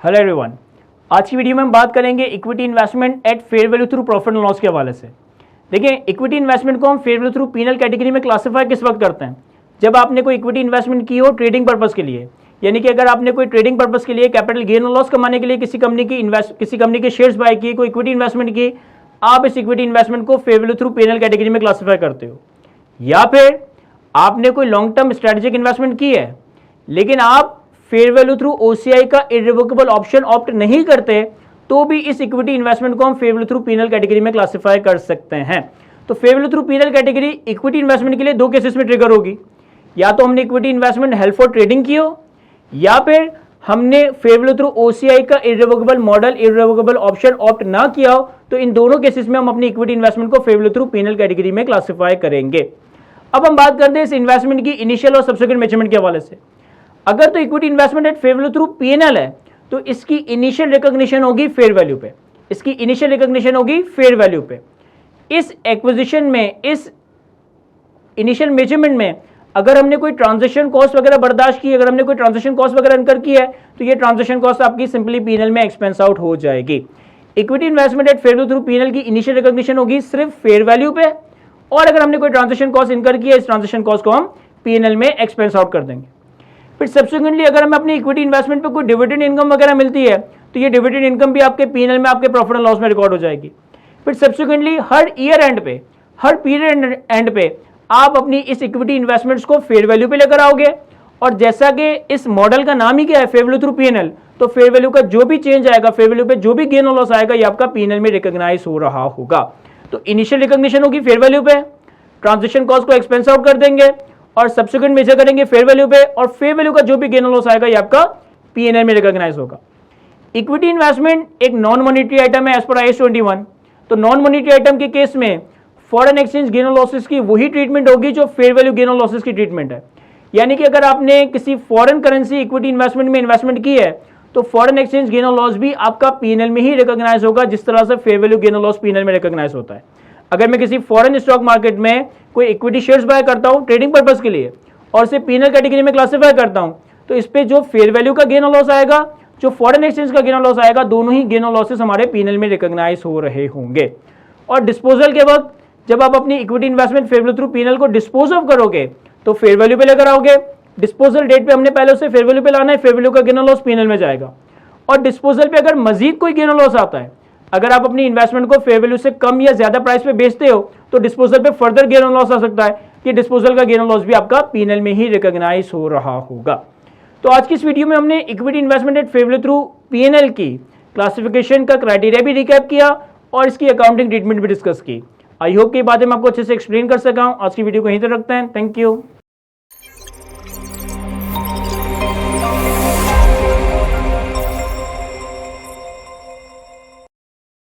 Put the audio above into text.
Hello everyone, आज की video में हम बात करेंगे equity investment at fair value through profit and loss के हवाले से। देखिए, इक्विटी इन्वेस्टमेंट को हम fair value through PNL category में क्लासिफाई किस वक्त करते हैं? जब आपने कोई इक्विटी इन्वेस्टमेंट की हो ट्रेडिंग पर्पस के लिए, यानी कि अगर आपने कोई ट्रेडिंग पर्पस के लिए कैपिटल गेन और लॉस कमाने के लिए किसी कंपनी के शेयर्स बाय किए, कोई इक्विटी इन्वेस्टमेंट की, आप इस इक्विटी इन्वेस्टमेंट को fair value through PNL category में क्लासिफाई करते हो। या फिर आपने कोई लॉन्ग टर्म स्ट्रेटेजिक इन्वेस्टमेंट की है लेकिन आप फेयर वैल्यू थ्रू ओसीआई का इररिवोकेबल ऑप्शन ऑप्ट नहीं करते, तो भी इस इक्विटी इन्वेस्टमेंट को हम fair value through PNL category में क्लासिफाई कर सकते हैं। तो fair value through PNL category equity investment के लिए दो केसेस में ट्रिगर होगी। या तो हमने equity investment help for trading की हो, या फिर हमने फेयर वैल्यू थ्रू ओसीआई का irrevocable model, irrevocable option opt ना किया हो, तो इन दोनों केसेस में हम अपनी इक्विटी इन्वेस्टमेंट को fair value through PNL category में क्लासिफाई करेंगे। अब हम बात करते हैं इस इन्वेस्टमेंट की इनिशियल और सब्सिक्वेंट मेजरमेंट के हवाले से। अगर तो equity investment at fair value through PNL है तो इसकी इनिशियल रिकॉग्निशन होगी फेयर वैल्यू पे, इसकी इनिशियल रिकॉग्निशन होगी फेयर वैल्यू पे। इस एक्विजिशन में, इस इनिशियल मेजरमेंट में अगर हमने कोई ट्रांजैक्शन कॉस्ट वगैरह बर्दाश्त की, अगर हमने कोई ट्रांजैक्शन कॉस्ट वगैरह इनकर की है, तो ये ट्रांजैक्शन कॉस्ट आपकी सिंपली पीएनएल में एक्सपेंस आउट हो जाएगी। Equity investment at fair value through PNL की इनिशियल रिकॉग्निशन होगी सिर्फ फेयर वैल्यू पे, और अगर हमने कोई ट्रांजैक्शन कॉस्ट इनकर की है, इस ट्रांजैक्शन कॉस्ट को हम पीएनएल में एक्सपेंस आउट कर देंगे। फिर सब्सिक्वेंटली अगर हमें अपनी इक्विटी इन्वेस्टमेंट पे कोई डिविडेंड इनकम वगैरह मिलती है, तो ये डिविडेंड इनकम भी आपके पीएनएल में, आपके प्रॉफिट एंड लॉस में रिकॉर्ड हो जाएगी। फिर सब्सिक्वेंटली हर ईयर एंड पे, हर पीरियड एंड पे आप अपनी इस इक्विटी इन्वेस्टमेंट्स को फेयर वैल्यू पे लेकर आओगे, और जैसा कि इस मॉडल का नाम ही क्या है, फेयर वैल्यू थ्रू पीएनएल, तो फेयर वैल्यू का जो भी चेंज आएगा, फेयर वैल्यू पे जो भी गेन और लॉस आएगा, ये आपका पीएनएल में रिकॉग्नाइज हो रहा होगा। तो इनिशियल रिकॉग्निशन होगी फेयर वैल्यू पे, ट्रांजैक्शन कॉस्ट को एक्सपेंस आउट कर देंगे, और सब्सिक्वेंट मेजर करेंगे फेयर वैल्यू पे, और फेयर वैल्यू का जो भी गेन और लॉस आएगा ये आपका पीएनएल में रिकॉग्नाइज होगा। इक्विटी इन्वेस्टमेंट एक नॉन मॉनिटरी आइटम है एज पर IAS 21। तो नॉन मॉनिटरी आइटम के केस में फॉरेन एक्सचेंज गेन और लॉसेस की वही ट्रीटमेंट होगी जो फेयर वैल्यू गेन और लॉसेस की ट्रीटमेंट है। यानी कि अगर आपने किसी फॉरेन करेंसी इक्विटी इन्वेस्टमेंट में इन्वेस्टमेंट की है, तो फॉरेन एक्सचेंज गेन और लॉस भी आपका पीएनएल में ही रिकॉग्नाइज होगा, जिस तरह से फेयर वैल्यू गेन और लॉस पीएनएल में रिकॉग्नाइज होता है। अगर मैं किसी फॉरेन स्टॉक मार्केट में कोई इक्विटी शेयर्स बाय करता हूं ट्रेडिंग पर्पस के लिए, और इसे पीएनएल कैटेगरी में क्लासिफाई करता हूं, तो इस पे जो फेयर वैल्यू का गेन और लॉस आएगा, जो फॉरेन एक्सचेंज का गेन और लॉस आएगा, दोनों ही गेन और लॉसेस हमारे पीएनएल में रिकॉग्नाइज हो रहे होंगे। और डिस्पोजल के वक्त जब आप अपनी equity investment fair value through PNL को डिस्पोज ऑफ करोगे, तो फेयर वैल्यू पे लेकर आओगे। डिस्पोजल डेट पे हमने पहले उसे फेयर वैल्यू पे लाना है, फेयर वैल्यू का गेन और लॉस पीएनएल में जाएगा। और डिस्पोजल पे अगर मजीद कोई गेन और लॉस आता है, अगर आप अपनी इन्वेस्टमेंट को फेयर वैल्यू से कम या ज्यादा प्राइस पे बेचते हो, तो डिस्पोजल पे फर्दर गेन और लॉस आ सकता है कि डिस्पोजल का गेन और लॉस भी आपका पीएनएल में ही रिकॉग्नाइज हो रहा होगा। तो आज की इस वीडियो में हमने equity investment at fair value through PNL की क्लासिफिकेशन का क्राइटेरिया भी रिकैप किया और इसकी अकाउंटिंग ट्रीटमेंट भी डिस्कस की। आई होप कि ये बातें मैं आपको अच्छे से एक्सप्लेन कर सका हूं। आज की वीडियो को यहीं तक रखते हैं। Thank you.